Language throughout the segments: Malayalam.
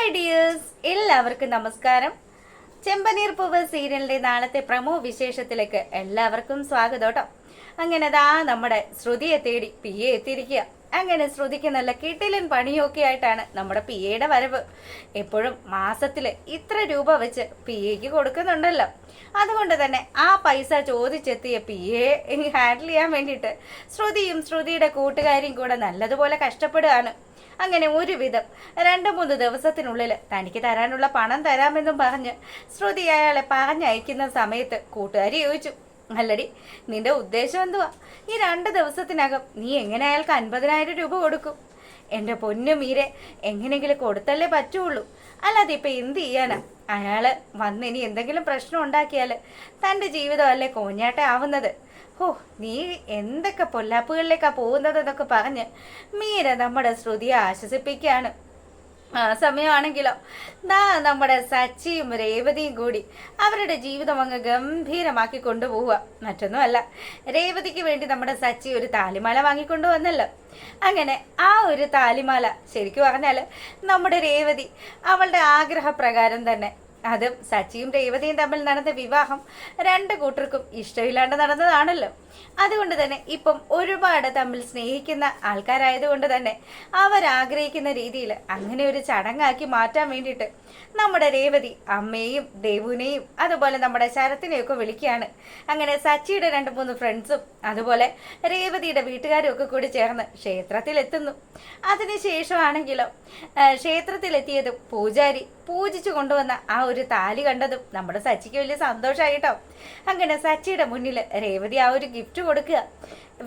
ഹായ് ഡിയേഴ്സ്, എല്ലാവർക്കും നമസ്കാരം. ചെമ്പനീർ പൂവ് സീരിയലിന്റെ നാളത്തെ പ്രമോ വിശേഷത്തിലേക്ക് എല്ലാവർക്കും സ്വാഗതം കേട്ടോ. അങ്ങനെ നമ്മുടെ ശ്രുതിയെ തേടി പി എ എത്തിയിരിക്കുക. അങ്ങനെ ശ്രുതിക്ക് നല്ല കിട്ടിലൻ പണിയൊക്കെ ആയിട്ടാണ് നമ്മുടെ പി എയുടെ വരവ്. എപ്പോഴും മാസത്തില് ഇത്ര രൂപ വെച്ച് പി എക്ക് കൊടുക്കുന്നുണ്ടല്ലോ. അതുകൊണ്ട് തന്നെ ആ പൈസ ചോദിച്ചെത്തിയ പി എ ഹാൻഡിൽ ചെയ്യാൻ വേണ്ടിയിട്ട് ശ്രുതിയും ശ്രുതിയുടെ കൂട്ടുകാരിയും കൂടെ നല്ലതുപോലെ കഷ്ടപ്പെടുകയാണ്. അങ്ങനെ ഒരുവിധം 2-3 ദിവസത്തിനുള്ളിൽ തനിക്ക് തരാനുള്ള പണം തരാമെന്നും പറഞ്ഞ് ശ്രുതി അയാളെ പറഞ്ഞയക്കുന്ന സമയത്ത് കൂട്ടുകാരി ചോദിച്ചു, അല്ലടി നിന്റെ ഉദ്ദേശം എന്തുവാ? ഈ 2 ദിവസത്തിനകം നീ എങ്ങനെ അയാൾക്ക് 50,000 രൂപ കൊടുക്കും? എൻ്റെ പൊന്നു മീരെ, എങ്ങനെയെങ്കിലും കൊടുത്തല്ലേ പറ്റുള്ളൂ. അല്ലാതെ ഇപ്പം എന്ത് ചെയ്യാനാ? അയാള് വന്നിനി എന്തെങ്കിലും പ്രശ്നം ഉണ്ടാക്കിയാൽ തൻ്റെ ജീവിതമല്ലേ കോഞ്ഞാട്ട ആവുന്നത്. ഓ, നീ എന്തൊക്കെ പൊല്ലാപ്പുകളിലേക്കാ പോകുന്നതെന്നൊക്കെ പറഞ്ഞ് മീര നമ്മുടെ ശ്രുതിയെ ആശ്വസിപ്പിക്കുകയാണ്. ആ സമയമാണെങ്കിലോ നമ്മുടെ സച്ചിയും രേവതിയും കൂടി അവരുടെ ജീവിതം അങ്ങ് ഗംഭീരമാക്കി കൊണ്ടുപോവുക. മറ്റൊന്നുമല്ല, രേവതിക്ക് വേണ്ടി നമ്മുടെ സച്ചി ഒരു താലിമാല വാങ്ങിക്കൊണ്ടു വന്നല്ലോ. അങ്ങനെ ആ ഒരു താലിമാല ശരിക്കും പറഞ്ഞാൽ നമ്മുടെ രേവതി അവളുടെ ആഗ്രഹപ്രകാരം തന്നെ, അതും സച്ചിയും രേവതിയും തമ്മിൽ നടന്ന വിവാഹം 2 കൂട്ടർക്കും ഇഷ്ടമില്ലാണ്ട് നടന്നതാണല്ലോ. അതുകൊണ്ട് തന്നെ ഇപ്പം ഒരുപാട് തമ്മിൽ സ്നേഹിക്കുന്ന ആൾക്കാരായതുകൊണ്ട് തന്നെ അവരാഗ്രഹിക്കുന്ന രീതിയിൽ അങ്ങനെ ഒരു ചടങ്ങാക്കി മാറ്റാൻ വേണ്ടിയിട്ട് നമ്മുടെ രേവതി അമ്മയെയും ദേവുവിനെയും അതുപോലെ നമ്മുടെ ശരത്തിനെയൊക്കെ വിളിക്കുകയാണ്. അങ്ങനെ സച്ചിയുടെ 2-3 ഫ്രണ്ട്സും അതുപോലെ രേവതിയുടെ വീട്ടുകാരും ഒക്കെ കൂടി ചേർന്ന് ക്ഷേത്രത്തിലെത്തുന്നു. അതിനുശേഷമാണെങ്കിലോ ക്ഷേത്രത്തിലെത്തിയതും പൂജാരി പൂജിച്ചു കൊണ്ടുവന്ന ആ ഒരു താലി കണ്ടതും നമ്മുടെ സച്ചിക്ക് വലിയ സന്തോഷമായിട്ടോ. അങ്ങനെ സച്ചിയുടെ മുന്നിൽ രേവതി ആ ഒരു ഗിഫ്റ്റ് കൊടുക്കുക.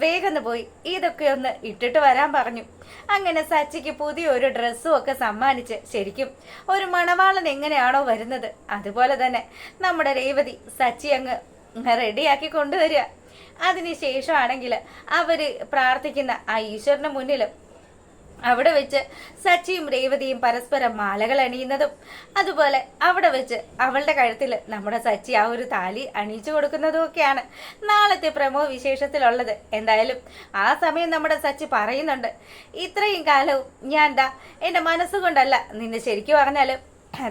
വേഗം പോയി ഇതൊക്കെ ഒന്ന് ഇട്ടിട്ട് വരാൻ പറഞ്ഞു. അങ്ങനെ സച്ചിക്ക് പുതിയൊരു ഡ്രസ്സും ഒക്കെ സമ്മാനിച്ച് ശരിക്കും ഒരു മണവാളൻ എങ്ങനെയാണോ വരുന്നത് അതുപോലെ തന്നെ നമ്മുടെ രേവതി സച്ചി അങ്ങ് റെഡിയാക്കി കൊണ്ടുവരിക. അതിനുശേഷമാണെങ്കിൽ അവര് പ്രാർത്ഥിക്കുന്ന ആ ഈശ്വരന് മുന്നിൽ അവിടെ വെച്ച് സച്ചിയും രേവതിയും പരസ്പരം മാലകൾ അണിയുന്നതും അതുപോലെ അവിടെ വെച്ച് അവളുടെ കഴുത്തിൽ നമ്മുടെ സച്ചി ആ ഒരു താലി അണിയിച്ചു കൊടുക്കുന്നതും ഒക്കെയാണ് നാളത്തെ പ്രമോ വിശേഷത്തിലുള്ളത്. എന്തായാലും ആ സമയം നമ്മുടെ സച്ചി പറയുന്നുണ്ട്, ഇത്രയും കാലവും ഞാൻ എൻ്റെ മനസ്സുകൊണ്ടല്ല നിന്നെ ശരിക്കും പറഞ്ഞാൽ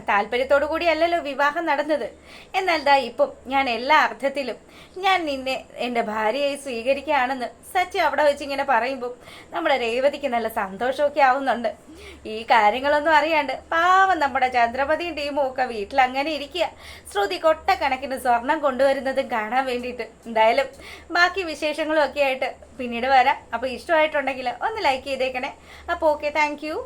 താല്പര്യത്തോടു കൂടിയല്ലല്ലോ വിവാഹം നടന്നത്. എന്നാൽ ഇപ്പം ഞാൻ എല്ലാ അർത്ഥത്തിലും ഞാൻ നിന്നെ എൻ്റെ ഭാര്യയായി സ്വീകരിക്കുകയാണെന്ന് സച്ചി അവിടെ വെച്ച് ഇങ്ങനെ പറയുമ്പോൾ നമ്മുടെ രേവതിക്ക് നല്ല സന്തോഷമൊക്കെ ആവുന്നുണ്ട്. ഈ കാര്യങ്ങളൊന്നും അറിയാണ്ട് പാവം നമ്മുടെ ചന്ദ്രപതിയും ടീമും ഒക്കെ വീട്ടിൽ അങ്ങനെ ഇരിക്കുക. ശ്രുതി കൊട്ടക്കണക്കിന് സ്വർണം കൊണ്ടുവരുന്നതും കാണാൻ വേണ്ടിയിട്ട്. എന്തായാലും ബാക്കി വിശേഷങ്ങളും ഒക്കെ ആയിട്ട് പിന്നീട് വരാം. അപ്പോൾ ഇഷ്ടമായിട്ടുണ്ടെങ്കിൽ ഒന്ന് ലൈക്ക് ചെയ്തേക്കണേ. അപ്പോൾ ഓക്കെ, താങ്ക് യു.